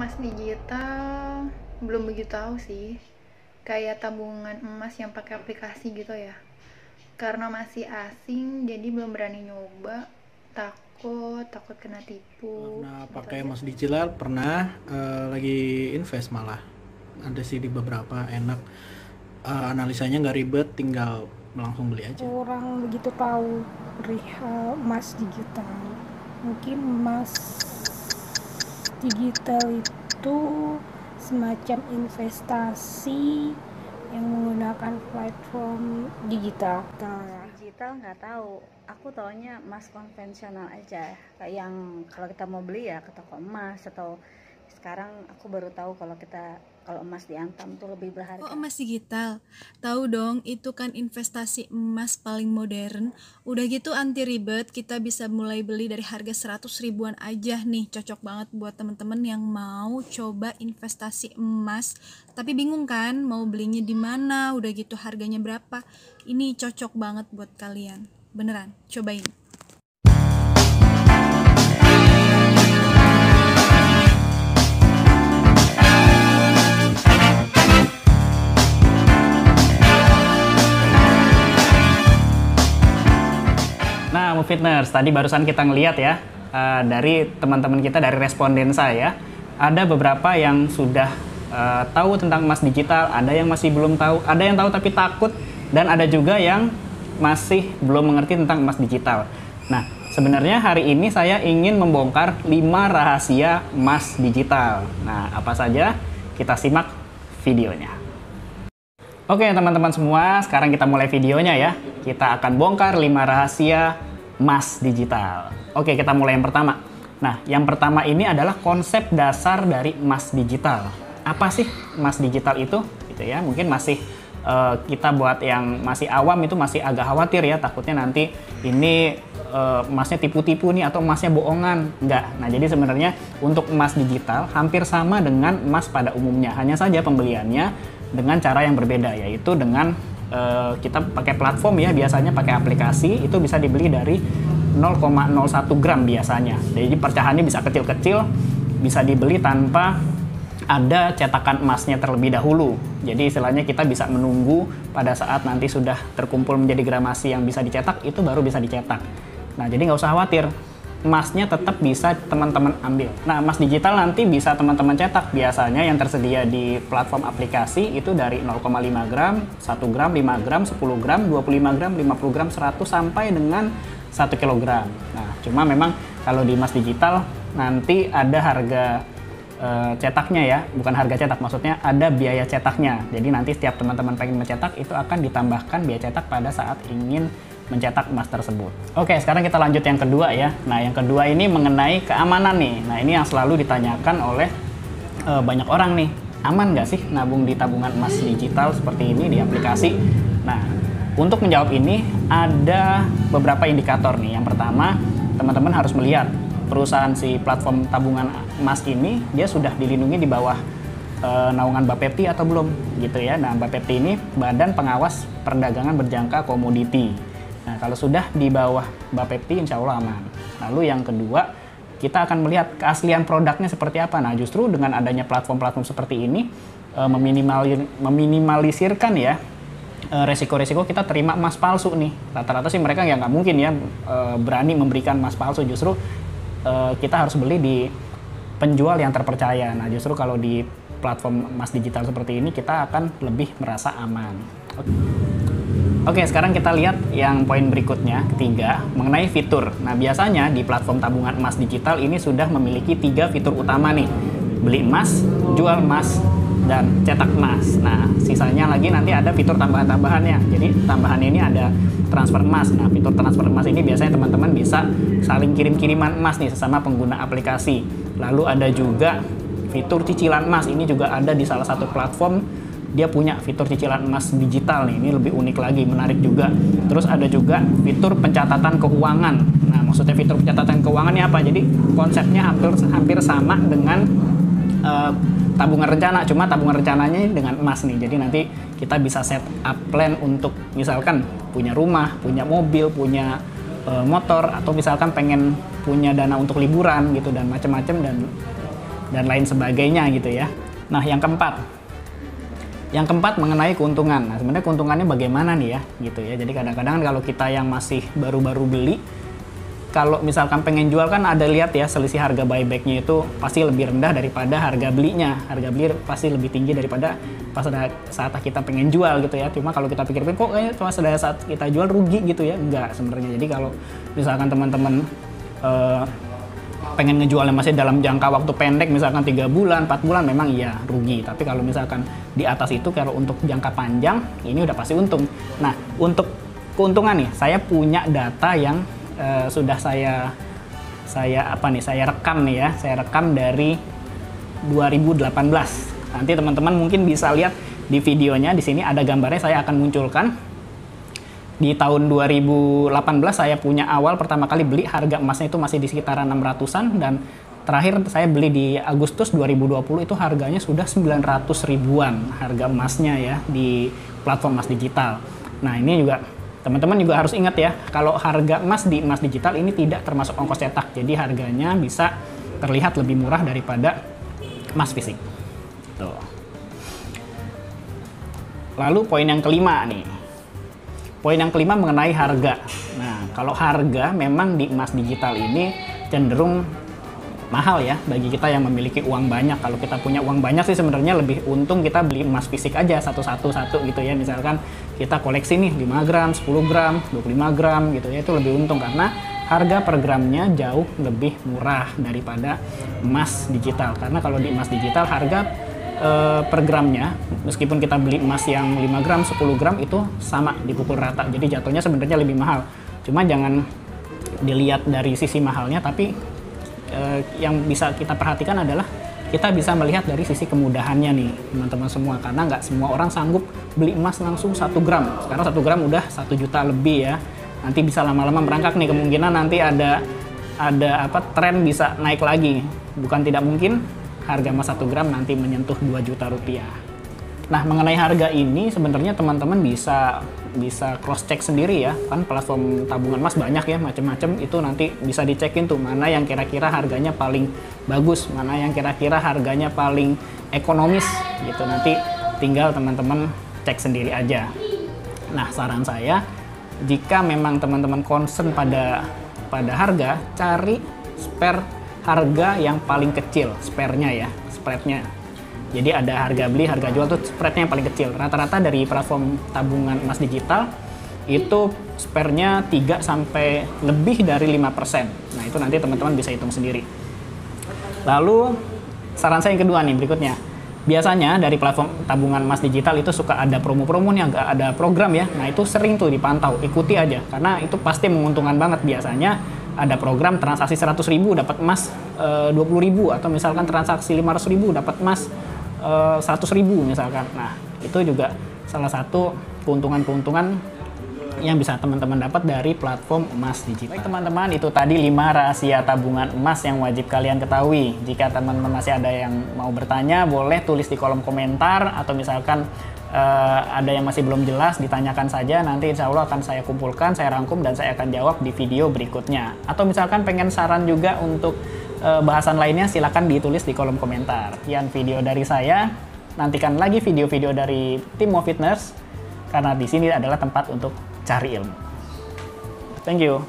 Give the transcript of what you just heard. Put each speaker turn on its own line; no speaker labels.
Emas digital belum begitu tahu sih. Kayak tabungan emas yang pakai aplikasi gitu ya. Karena masih asing, jadi belum berani nyoba. Takut kena tipu.
Karena
Gitu
pakai
aja.
emas digital pernah lagi invest malah ada sih di beberapa enak. Analisanya nggak ribet, tinggal langsung beli aja.
Kurang begitu tahu perihal emas digital. Mungkin emas digital itu semacam investasi yang menggunakan platform digital.
Digital nggak tahu, aku taunya emas konvensional aja, kayak yang kalau kita mau beli ya ke toko emas, atau sekarang aku baru tahu kalau emas di Antam tuh lebih berharga.
Oh, emas digital. Tahu dong, itu kan investasi emas paling modern. Udah gitu anti ribet, kita bisa mulai beli dari harga 100 ribuan aja nih. Cocok banget buat temen-temen yang mau coba investasi emas. Tapi bingung kan mau belinya di mana, udah gitu harganya berapa. Ini cocok banget buat kalian. Beneran, cobain.
Nah, Movitners, tadi barusan kita ngeliat ya, dari teman-teman kita, dari responden saya, ada beberapa yang sudah tahu tentang emas digital, ada yang masih belum tahu, ada yang tahu tapi takut, dan ada juga yang masih belum mengerti tentang emas digital. Nah, sebenarnya hari ini saya ingin membongkar 5 rahasia emas digital. Nah, apa saja? Kita simak videonya. Oke teman-teman semua, sekarang kita mulai videonya ya. Kita akan bongkar 5 rahasia emas digital. Oke, kita mulai yang pertama. Nah, yang pertama ini adalah konsep dasar dari emas digital. Apa sih emas digital itu? Gitu ya, mungkin masih kita buat yang masih awam itu masih agak khawatir ya, takutnya nanti ini emasnya tipu-tipu nih atau emasnya bohongan. Enggak. Nah, jadi sebenarnya untuk emas digital hampir sama dengan emas pada umumnya. Hanya saja pembeliannya dengan cara yang berbeda, yaitu dengan kita pakai platform ya, biasanya pakai aplikasi, itu bisa dibeli dari 0,01 gram biasanya. Jadi pecahannya bisa kecil-kecil, bisa dibeli tanpa ada cetakan emasnya terlebih dahulu. Jadi istilahnya kita bisa menunggu pada saat nanti sudah terkumpul menjadi gramasi yang bisa dicetak, itu baru bisa dicetak. Nah, jadi nggak usah khawatir, emasnya tetap bisa teman-teman ambil. Nah, emas digital nanti bisa teman-teman cetak. Biasanya yang tersedia di platform aplikasi itu dari 0,5 gram, 1 gram, 5 gram, 10 gram, 25 gram, 50 gram, 100 sampai dengan 1 kilogram. Nah, cuma memang kalau di emas digital nanti ada harga cetaknya ya, bukan harga cetak, maksudnya ada biaya cetaknya. Jadi nanti setiap teman-teman pengen mencetak itu akan ditambahkan biaya cetak pada saat ingin mencetak emas tersebut. Oke, sekarang kita lanjut yang kedua ya. Nah, yang kedua ini mengenai keamanan nih. Nah, ini yang selalu ditanyakan oleh banyak orang nih. Aman nggak sih nabung di tabungan emas digital seperti ini di aplikasi? Nah, untuk menjawab ini ada beberapa indikator nih. Yang pertama, teman-teman harus melihat perusahaan si platform tabungan emas ini dia sudah dilindungi di bawah naungan Bapepti atau belum gitu ya. Nah, Bapepti ini Badan Pengawas Perdagangan Berjangka Komoditi. Nah, kalau sudah di bawah Bapepti insya Allah aman. Lalu yang kedua, kita akan melihat keaslian produknya seperti apa. Nah, justru dengan adanya platform-platform seperti ini meminimalisirkan ya resiko-resiko kita terima emas palsu nih. Rata-rata sih mereka ya nggak mungkin ya berani memberikan emas palsu. Justru kita harus beli di penjual yang terpercaya. Nah, justru kalau di platform emas digital seperti ini kita akan lebih merasa aman. Oke, sekarang kita lihat yang poin berikutnya, ketiga, mengenai fitur. Nah, biasanya di platform tabungan emas digital ini sudah memiliki 3 fitur utama nih. Beli emas, jual emas, dan cetak emas. Nah, sisanya lagi nanti ada fitur tambahan-tambahannya. Jadi, tambahannya ini ada transfer emas. Nah, fitur transfer emas ini biasanya teman-teman bisa saling kirim-kiriman emas nih sesama pengguna aplikasi. Lalu ada juga fitur cicilan emas. Ini juga ada di salah satu platform. Dia punya fitur cicilan emas digital nih, ini lebih unik lagi, menarik juga. Terus ada juga fitur pencatatan keuangan. Nah, maksudnya fitur pencatatan keuangannya apa? Jadi konsepnya hampir sama dengan tabungan rencana, cuma tabungan rencananya dengan emas nih. Jadi nanti kita bisa set up plan untuk misalkan punya rumah, punya mobil, punya motor, atau misalkan pengen punya dana untuk liburan gitu dan macam-macam, dan dan lain sebagainya gitu ya. Nah, yang keempat mengenai keuntungan. Nah, sebenarnya keuntungannya bagaimana nih ya gitu ya. Jadi kadang-kadang kalau kita yang masih baru-baru beli, kalau misalkan pengen jual kan ada lihat ya selisih harga buybacknya itu pasti lebih rendah daripada harga belinya. Harga beli pasti lebih tinggi daripada pas saat kita pengen jual gitu ya. Cuma kalau kita pikir-pikir kok kayaknya cuma saat kita jual rugi gitu ya. Enggak sebenarnya. Jadi kalau misalkan teman-teman pengen ngejualnya masih dalam jangka waktu pendek, misalkan 3 bulan, 4 bulan, memang iya rugi. Tapi kalau misalkan di atas itu, kalau untuk jangka panjang, ini udah pasti untung. Nah, untuk keuntungan nih, saya punya data yang sudah saya rekam nih ya. Saya rekam dari 2018. Nanti teman-teman mungkin bisa lihat di videonya, di sini ada gambarnya, saya akan munculkan. Di tahun 2018 saya punya awal pertama kali beli, harga emasnya itu masih di sekitaran 600-an, dan terakhir saya beli di Agustus 2020 itu harganya sudah 900 ribuan harga emasnya ya di platform emas digital. Nah, ini juga teman-teman juga harus ingat ya, kalau harga emas di emas digital ini tidak termasuk ongkos cetak, jadi harganya bisa terlihat lebih murah daripada emas fisik. Tuh. Lalu poin yang kelima nih. Poin yang kelima mengenai harga. Nah, kalau harga memang di emas digital ini cenderung mahal ya bagi kita yang memiliki uang banyak. Kalau kita punya uang banyak sih sebenarnya lebih untung kita beli emas fisik aja satu gitu ya. Misalkan kita koleksi nih 5 gram, 10 gram, 25 gram gitu ya, itu lebih untung karena harga per gramnya jauh lebih murah daripada emas digital. Karena kalau di emas digital harga per gramnya, meskipun kita beli emas yang 5 gram, 10 gram itu sama, dipukul rata. Jadi jatuhnya sebenarnya lebih mahal. Cuma jangan dilihat dari sisi mahalnya, tapi yang bisa kita perhatikan adalah kita bisa melihat dari sisi kemudahannya nih teman-teman semua. Karena nggak semua orang sanggup beli emas langsung 1 gram. Sekarang 1 gram udah 1 juta lebih ya. Nanti bisa lama-lama merangkak nih, kemungkinan nanti ada tren bisa naik lagi. Bukan tidak mungkin harga emas 1 gram nanti menyentuh 2 juta rupiah. Nah, mengenai harga ini sebenarnya teman-teman bisa cross check sendiri ya. Kan platform tabungan emas banyak ya, macam-macam, itu nanti bisa dicekin tuh mana yang kira-kira harganya paling bagus, mana yang kira-kira harganya paling ekonomis gitu. Nanti tinggal teman-teman cek sendiri aja. Nah, saran saya, jika memang teman-teman concern pada harga, cari spare harga yang paling kecil, spare-nya ya, spread-nya. Jadi ada harga beli, harga jual tuh spread-nya yang paling kecil. Rata-rata dari platform tabungan emas digital itu spare-nya 3 sampai lebih dari 5%. Nah, itu nanti teman-teman bisa hitung sendiri. Lalu saran saya yang kedua nih berikutnya. Biasanya dari platform tabungan emas digital itu suka ada promo-promonya, nggak ada program ya. Nah, itu sering tuh dipantau, ikuti aja karena itu pasti menguntungkan banget. Biasanya ada program transaksi 100.000 dapat emas 20.000, atau misalkan transaksi 500.000 dapat emas 100.000 misalkan. Nah, itu juga salah satu keuntungan-keuntungan yang bisa teman-teman dapat dari platform emas digital. Baik teman-teman, itu tadi 5 rahasia tabungan emas yang wajib kalian ketahui. Jika teman-teman masih ada yang mau bertanya, boleh tulis di kolom komentar, atau misalkan ada yang masih belum jelas, ditanyakan saja, nanti insya Allah akan saya kumpulkan, saya rangkum, dan saya akan jawab di video berikutnya. Atau misalkan pengen saran juga untuk bahasan lainnya, silakan ditulis di kolom komentar. Sekian video dari saya, nantikan lagi video-video dari tim Movitners, karena di sini adalah tempat untuk cari ilmu. Thank you.